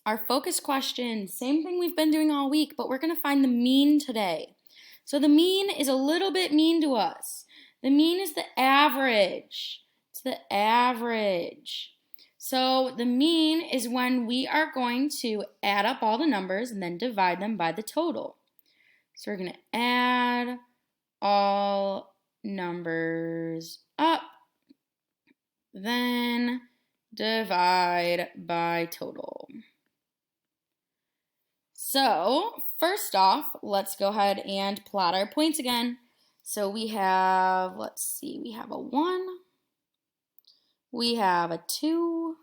Our focus question, same thing we've been doing all week, but we're going to find the mean today. So the mean is a little bit mean to us. The mean is the average. It's the average. So the mean is when we are going to add up all the numbers and then divide them by the total. So we're going to add all numbers up, then divide by total. So first off, let's go ahead and plot our points again. So we have, let's see, we have a 1, we have a 2,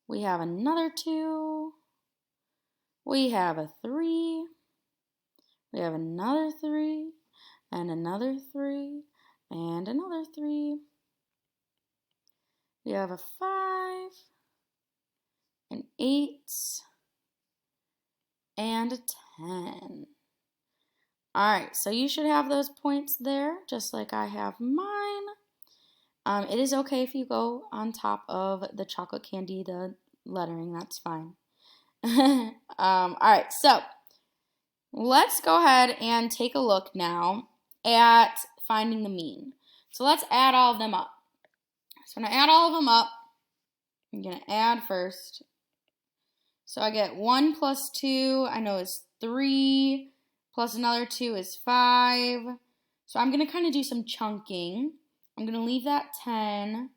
we have another 2, we have a 3, we have another 3, and another 3, and another 3. We have a 5, an 8, and a 10. All right, so you should have those points there, just like I have mine. It is okay if you go on top of the chocolate candy, the lettering, that's fine. All right, so let's go ahead and take a look now at finding the mean. So let's add all of them up. So when I add all of them up, I'm going to add first. So I get 1 plus 2, I know is 3, plus another 2 is 5. So I'm going to kind of do some chunking. I'm going to leave that 10.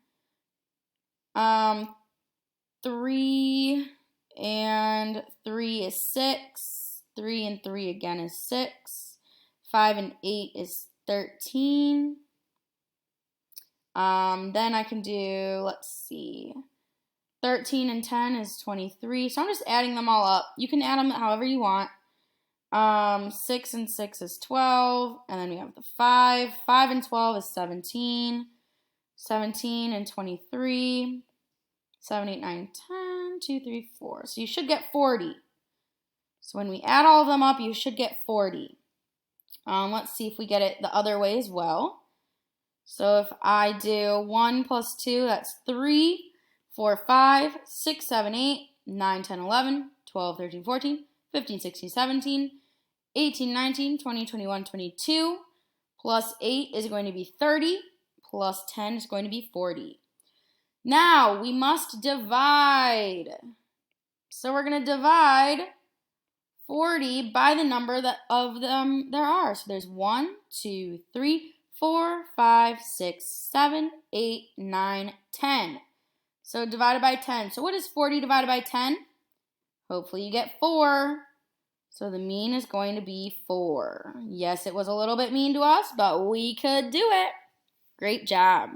3 and 3 is 6. 3 and 3 again is 6. 5 and 8 is 13. Then I can do, let's see, 13 and 10 is 23. So I'm just adding them all up. You can add them however you want. 6 and 6 is 12. And then we have the 5. 5 and 12 is 17. 17 and 23. 7, 8, 9, 10. 2, 3, 4. So you should get 40. So when we add all of them up, you should get 40. Let's see if we get it the other way as well. So if I do 1 plus 2, that's 3. 4, 5, 6, 7, 8, 9, 10, 11, 12, 13, 14, 15, 16, 17, 18, 19, 20, 21, 22, plus 8 is going to be 30, plus 10 is going to be 40. Now, we must divide. So we're going to divide 40 by the number of them there are. So there's 1, 2, 3, 4, 5, 6, 7, 8, 9, 10. So divided by 10. So what is 40 divided by 10? Hopefully you get 4. So the mean is going to be 4. Yes, it was a little bit mean to us, but we could do it. Great job.